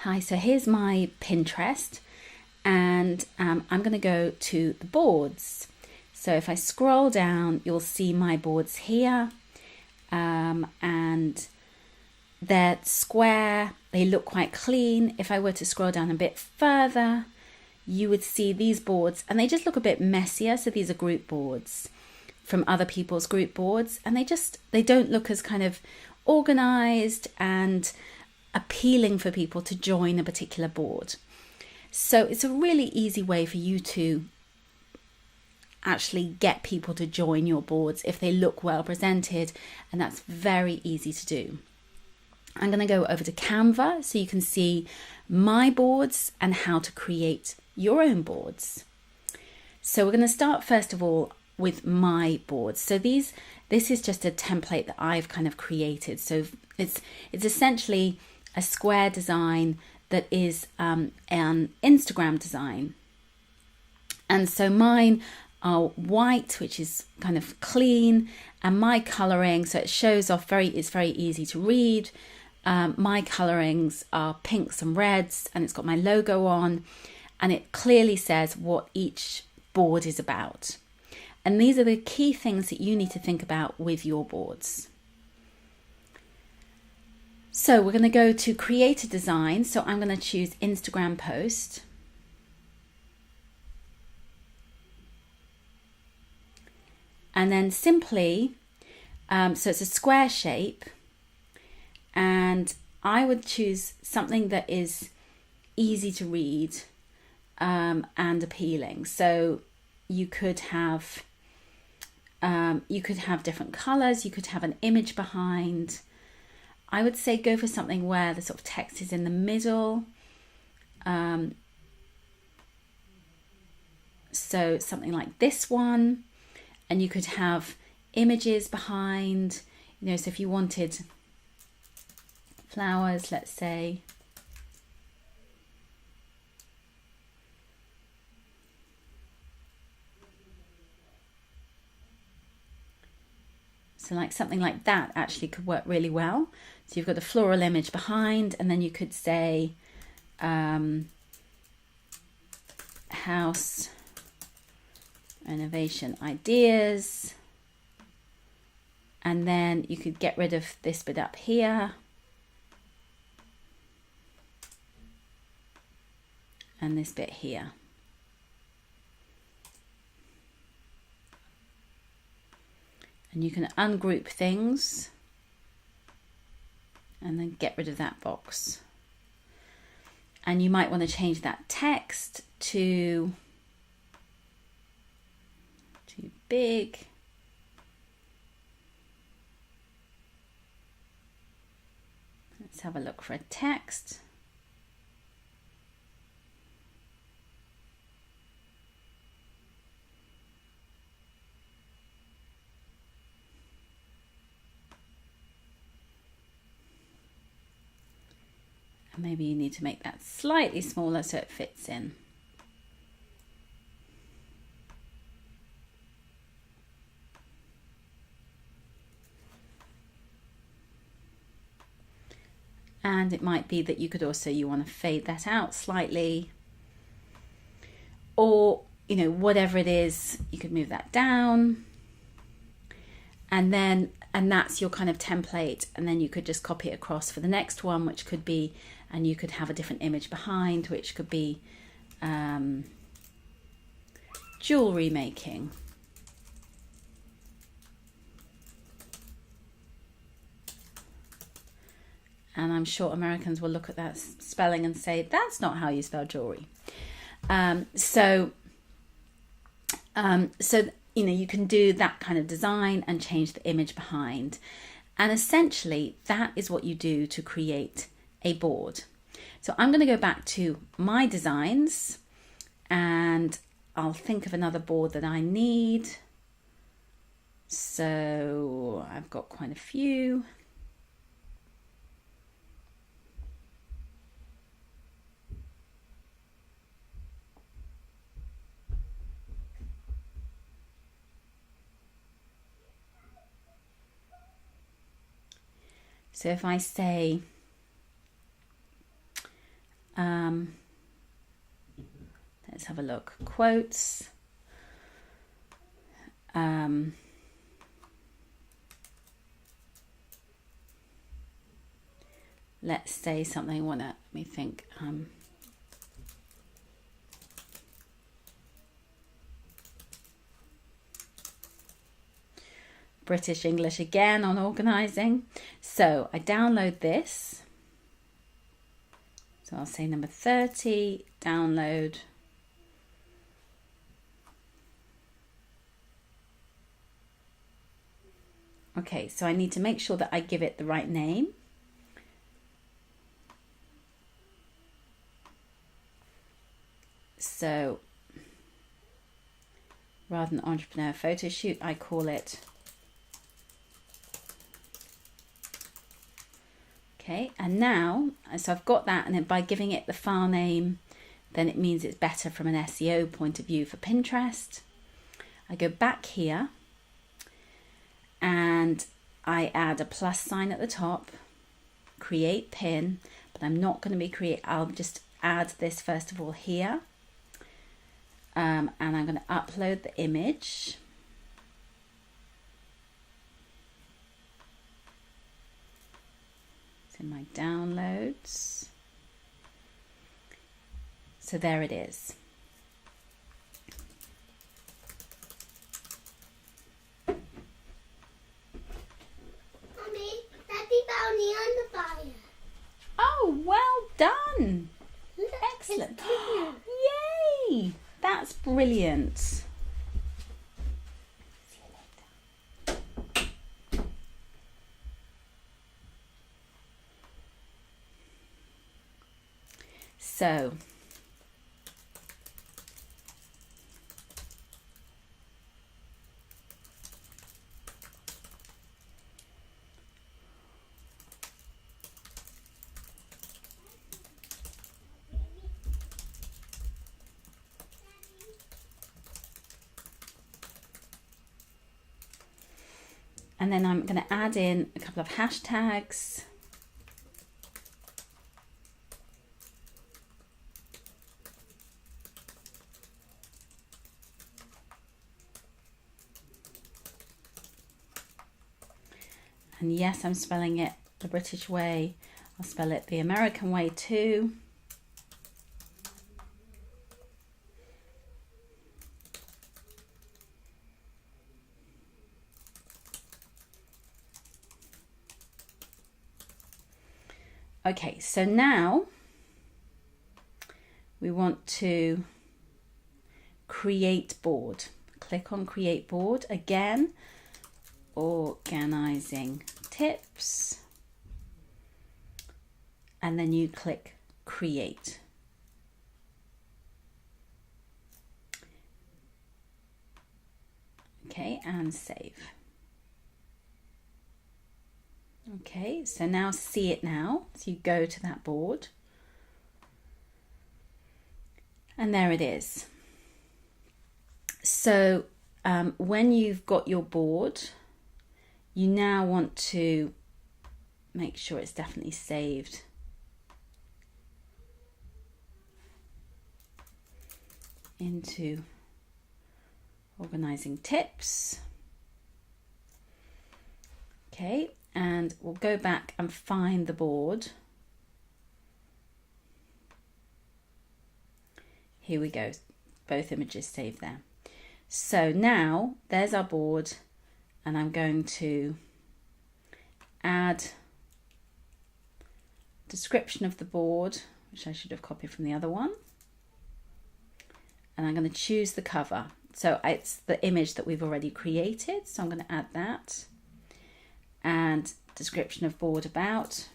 Hi, so here's my Pinterest, and I'm going to go to the boards. So if I scroll down, you'll see my boards here, and they're square, they look quite clean. If I were to scroll down a bit further, you would see these boards, and they just look a bit messier. So these are group boards from other people's group boards, and they don't look as kind of organized and appealing for people to join a particular board. So it's a really easy way for you to actually get people to join your boards if they look well presented, and that's very easy to do. I'm going to go over to Canva so you can see my boards and how to create your own boards. So we're going to start first of all with my boards. So this is just a template that I've kind of created. So it's essentially a square design that is an Instagram design. And so mine are white, which is kind of clean, and my colouring, so it shows off it's very easy to read. My colourings are pinks and reds, and it's got my logo on, and it clearly says what each board is about. And these are the key things that you need to think about with your boards. So we're going to go to create a design. So I'm going to choose Instagram post. And then simply, so it's a square shape. And I would choose something that is easy to read and appealing. So you could have different colors. You could have an image behind. I would say go for something where the sort of text is in the middle. So something like this one, and you could have images behind, so if you wanted flowers, let's say. So like something like that actually could work really well. So you've got a floral image behind, and then you could say house renovation ideas. And then you could get rid of this bit up here. And this bit here. And you can ungroup things and then get rid of that box. And you might want to change that text to too big. Let's have a look for a text. Maybe you need to make that slightly smaller so it fits in. And it might be that you want to fade that out slightly. Or, whatever it is, you could move that down. And that's your kind of template. And then you could just copy it across for the next one, which could be, and you could have a different image behind, which could be jewelry making. And I'm sure Americans will look at that spelling and say, that's not how you spell jewelry. So you can do that kind of design and change the image behind. And essentially, that is what you do to create a board. So I'm going to go back to my designs, and I'll think of another board that I need. So I've got quite a few. So if I say Let's have a look. Quotes. Let's say something. Let me think. British English again on organising. So I download this. So I'll say number 30, download. Okay, so I need to make sure that I give it the right name. So rather than entrepreneur photo shoot, I call it. Okay, and now, so I've got that, and then by giving it the file name, then it means it's better from an SEO point of view for Pinterest. I go back here and I add a plus sign at the top, create pin, but I'm not going to be I'll just add this first of all here. And I'm going to upload the image. It's in my downloads. So there it is. Mommy, Daddy found me on the fire. Oh, well done. Look, Excellent. it's clear. Yay! That's brilliant. See you later. So, and then I'm going to add in a couple of hashtags. And yes, I'm spelling it the British way. I'll spell it the American way too. Okay, so now we want to create board. Click on create board again, organizing tips, and then you click create. Okay, and save. Okay, so now see it now. So you go to that board and there it is. So when you've got your board, you now want to make sure it's definitely saved. Into organizing tips. Okay, and we'll go back and find the board. Here we go, both images saved there. So now there's our board, and I'm going to add description of the board, which I should have copied from the other one. And I'm going to choose the cover. So it's the image that we've already created. So I'm going to add that. And description of board about.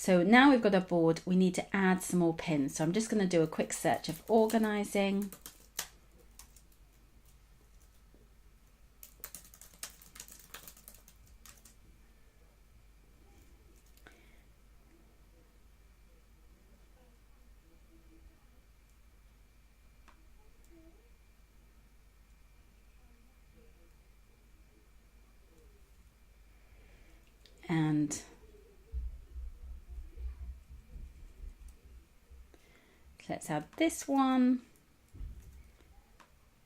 So now we've got our board, we need to add some more pins. So I'm just going to do a quick search of organising. And let's add this one,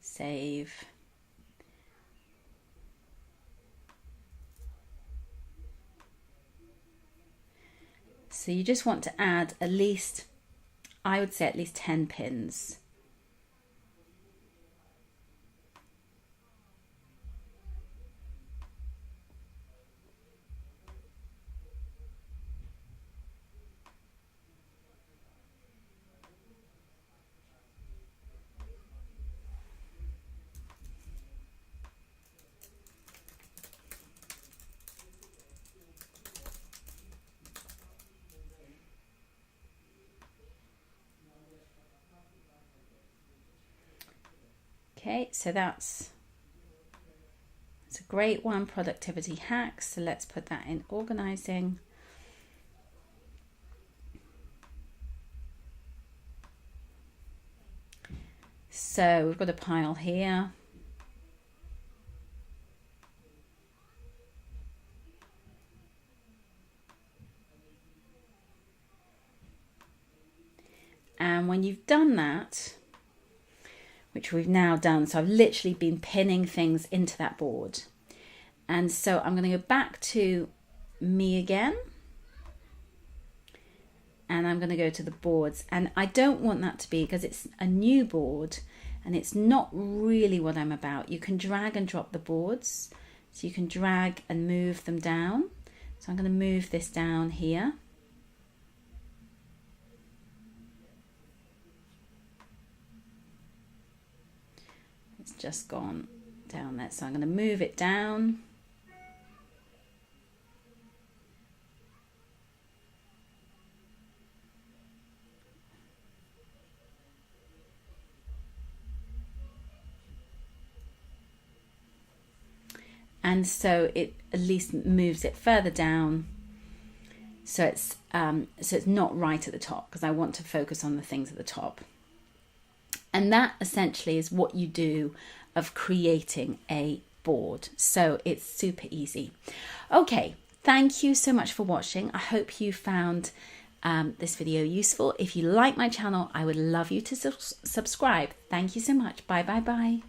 save. So you just want to add at least, I would say at least 10 pins. Okay, so that's a great one, productivity hacks. So let's put that in organising. So we've got a pile here. And when you've done that, which we've now done, so I've literally been pinning things into that board. And so I'm going to go back to me again. And I'm going to go to the boards. And I don't want that to be, because it's a new board and it's not really what I'm about. You can drag and drop the boards. So you can drag and move them down. So I'm going to move this down here. It's just gone down there. So I'm going to move it down. And so it at least moves it further down. So it's not right at the top, because I want to focus on the things at the top. And that essentially is what you do of creating a board. So it's super easy. Okay, thank you so much for watching. I hope you found this video useful. If you like my channel, I would love you to subscribe. Thank you so much. Bye, bye, bye.